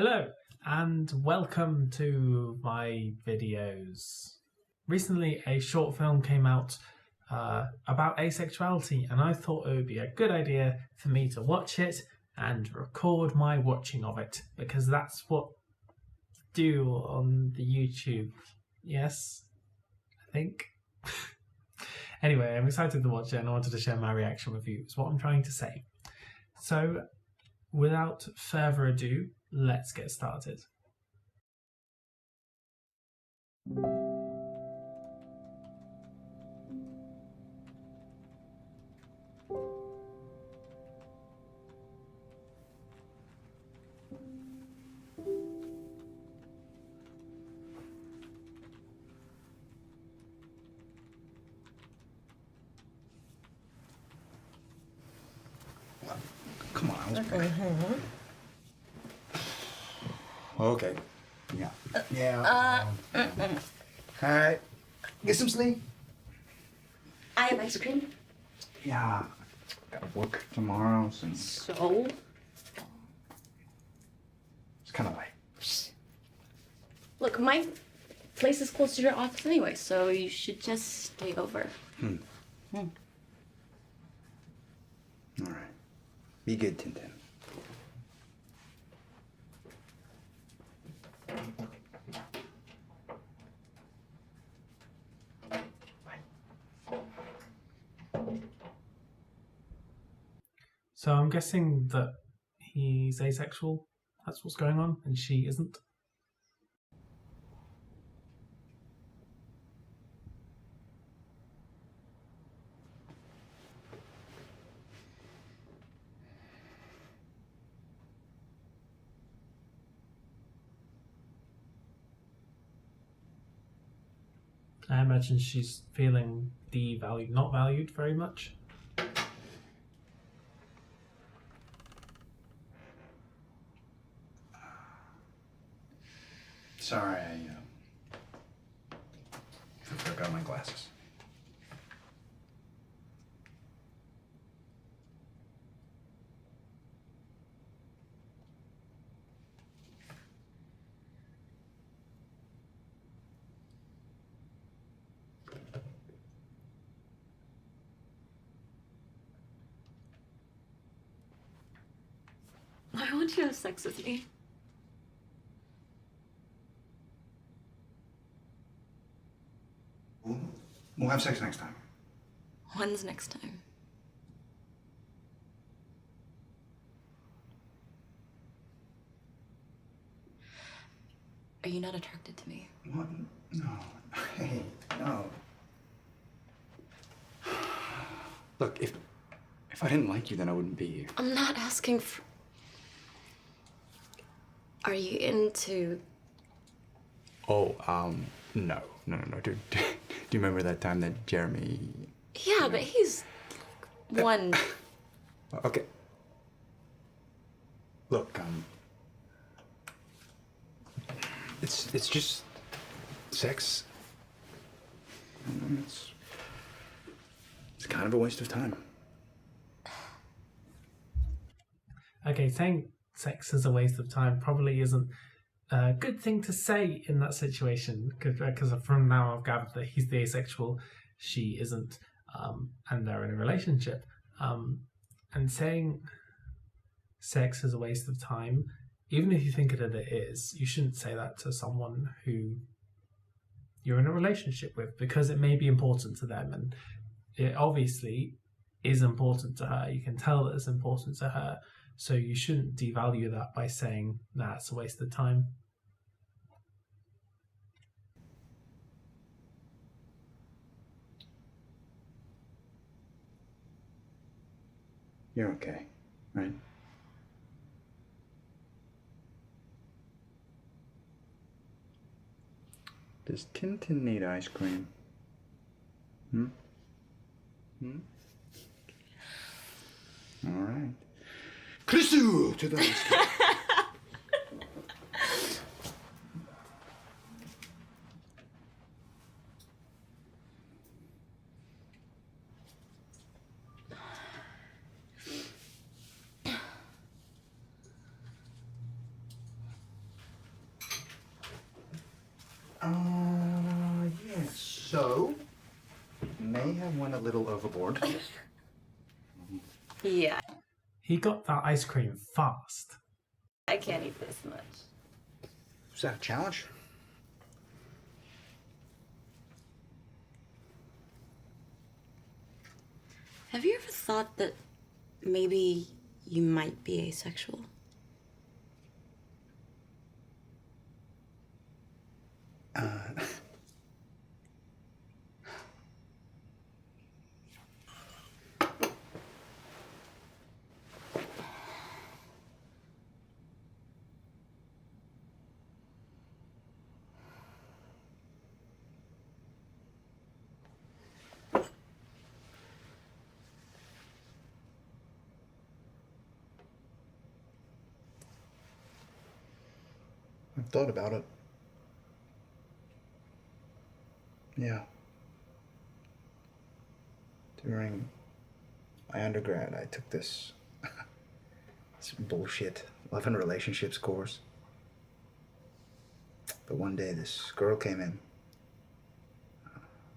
Hello and welcome to my videos. Recently a short film came out about asexuality, and I thought it would be a good idea for me to watch it and record my watching of it, because that's what I do on the YouTube. Yes, I think. Anyway, I'm excited to watch it and I wanted to share my reaction with you, is what I'm trying to say. So without further ado, let's get started. Come on. Okay. Yeah. Hi. Get some sleep. I have ice cream. Yeah. Gotta work tomorrow since So? it's kind of late. Look, my place is close to your office anyway, so you should just stay over. All right. Be good, Tintin. So I'm guessing that he's asexual, that's what's going on, and she isn't. I imagine she's feeling devalued, not valued very much. Sorry, I forgot my glasses. Why won't you have sex with me? We'll have sex next time. When's next time? Are you not attracted to me? What? No. Hey, no. Look, if I didn't like you, then I wouldn't be here. I'm not asking for... Are you into... Oh, no. Do you remember that time that Jeremy... Yeah, but he's... one... Okay. Look, it's just sex. It's kind of a waste of time. Okay, saying sex is a waste of time probably isn't a good thing to say in that situation, because from now I've gathered that he's the asexual, she isn't, and they're in a relationship. And saying sex is a waste of time, even if you think that it is, you shouldn't say that to someone who you're in a relationship with, because it may be important to them, and it obviously is important to her. You can tell that it's important to her, so you shouldn't devalue that by saying, nah, it's a waste of time. You're okay, right? Does Tintin need ice cream? All right. Krisu to the ice cream. Yeah, so may have went a little overboard. Yeah, He got that ice cream fast. I can't eat this much. Was that a challenge? Have you ever thought that maybe you might be asexual? I've thought about it. Yeah. During my undergrad, I took this bullshit love and relationships course. But one day, this girl came in,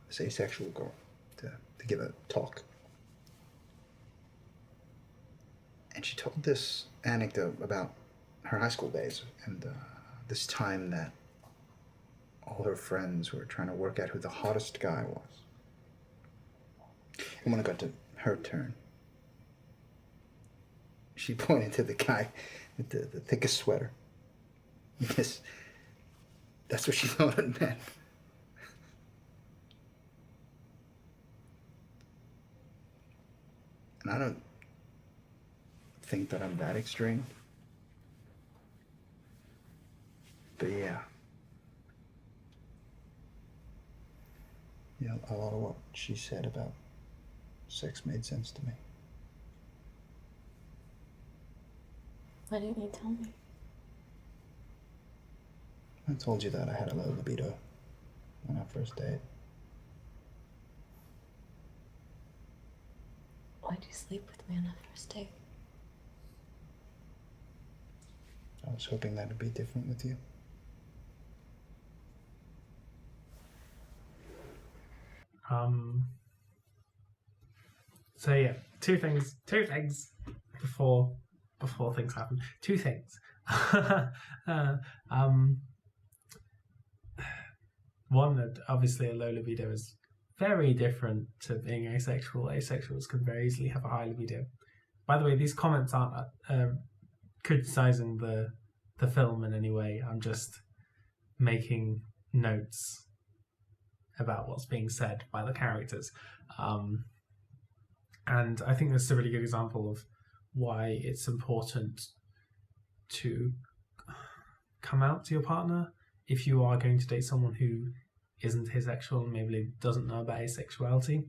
this asexual girl, to give a talk. And she told this anecdote about her high school days and this time that all her friends were trying to work out who the hottest guy was. And when it got to her turn, she pointed to the guy with the thickest sweater. Because that's what she thought it meant. And I don't think that I'm that extreme. But yeah. Yeah, a lot of what she said about sex made sense to me. Why didn't you tell me? I told you that I had a low libido on our first date. Why'd you sleep with me on our first date? I was hoping that would be different with you. So yeah, two things before things happen. Two things. One, that obviously a low libido is very different to being asexual. Asexuals can very easily have a high libido. By the way, these comments aren't criticizing the film in any way. I'm just making notes about what's being said by the characters. And I think this is a really good example of why it's important to come out to your partner if you are going to date someone who isn't asexual and maybe doesn't know about asexuality,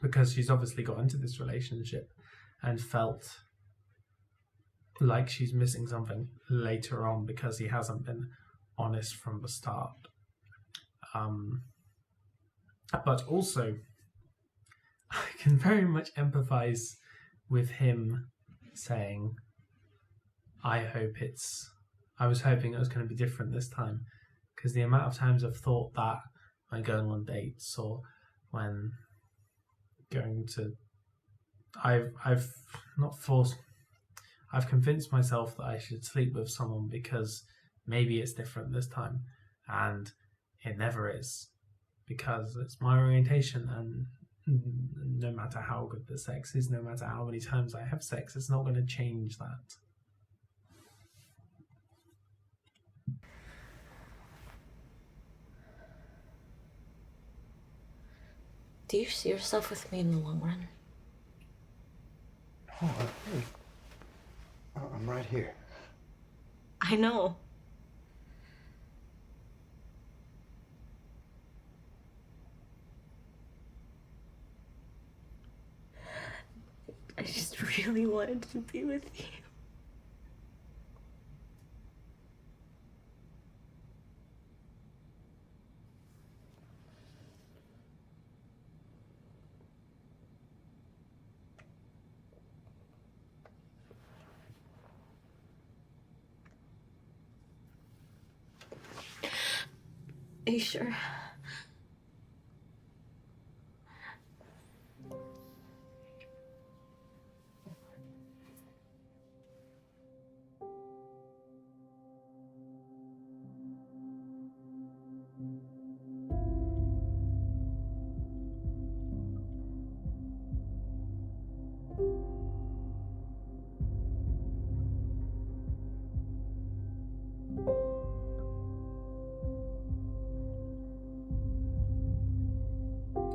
because she's obviously got into this relationship and felt like she's missing something later on because he hasn't been honest from the start. But also, I can very much empathize with him saying, I was hoping it was going to be different this time, because the amount of times I've thought that when going on dates or when going to, I've not forced, I've convinced myself that I should sleep with someone because maybe it's different this time, and it never is, because it's my orientation, and no matter how good the sex is, no matter how many times I have sex, it's not going to change that. Do you see yourself with me in the long run? Oh, hey. I'm right here. I know. I just really wanted to be with you. Are you sure?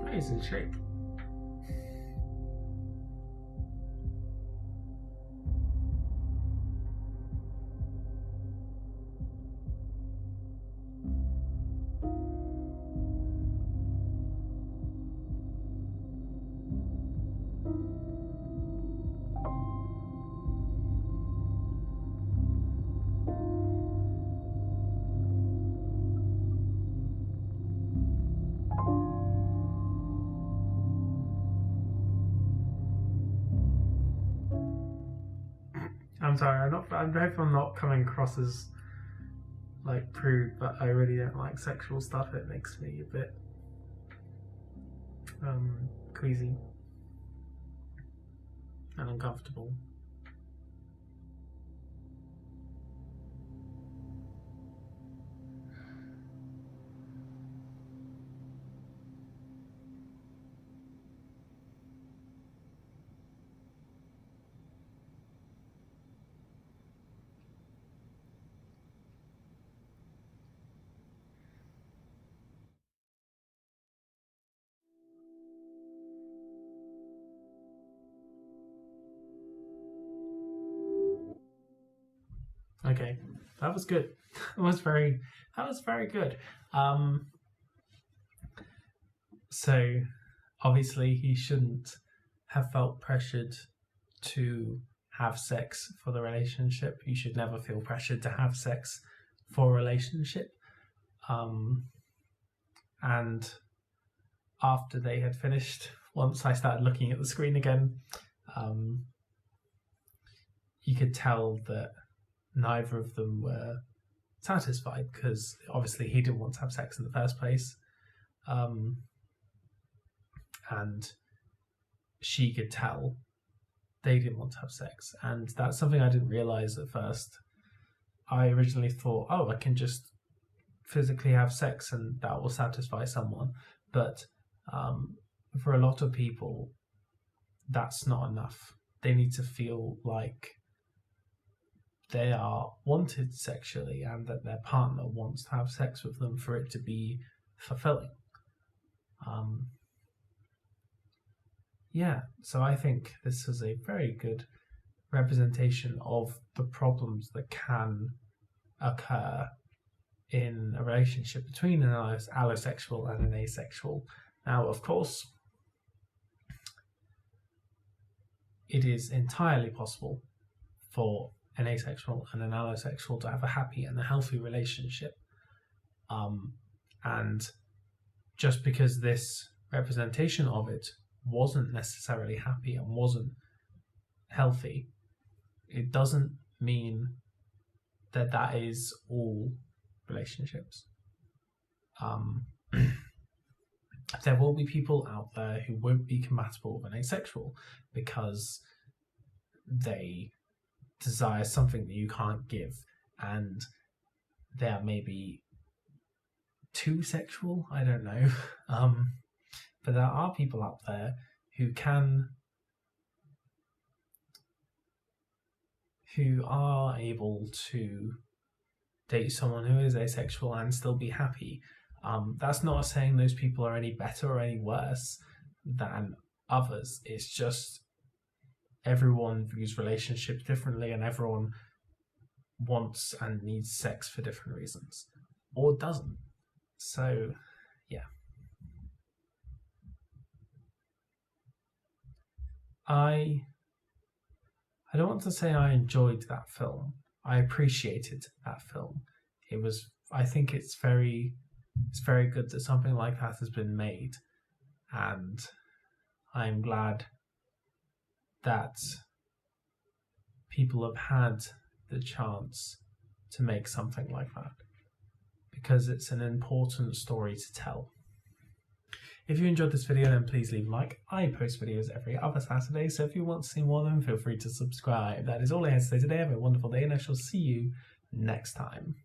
He's in shape. I'm sorry, I hope I'm not coming across as like prude, but I really don't like sexual stuff. It makes me a bit queasy and uncomfortable. Okay, that was good. That was very good. So obviously he shouldn't have felt pressured to have sex for the relationship. You should never feel pressured to have sex for a relationship. And after they had finished, once I started looking at the screen again, you could tell that neither of them were satisfied, because obviously he didn't want to have sex in the first place. And she could tell they didn't want to have sex. And that's something I didn't realize at first. I originally thought, oh, I can just physically have sex and that will satisfy someone. But for a lot of people, that's not enough. They need to feel like they are wanted sexually and that their partner wants to have sex with them for it to be fulfilling. So I think this is a very good representation of the problems that can occur in a relationship between an allosexual and an asexual. Now, of course, it is entirely possible for an asexual and an allosexual to have a happy and a healthy relationship. And just because this representation of it wasn't necessarily happy and wasn't healthy, it doesn't mean that that is all relationships. There will be people out there who won't be compatible with an asexual because they desire something that you can't give, and they're maybe too sexual. I don't know. But there are people out there who are able to date someone who is asexual and still be happy. That's not saying those people are any better or any worse than others. It's just everyone views relationships differently, and everyone wants and needs sex for different reasons, or doesn't. So, yeah. I don't want to say I enjoyed that film. I appreciated that film. I think it's very good that something like that has been made, and I'm glad that people have had the chance to make something like that, because it's an important story to tell. If you enjoyed this video, then please leave a like. I post videos every other Saturday, so if you want to see more of them, feel free to subscribe. That is all I had to say today. Have a wonderful day, and I shall see you next time.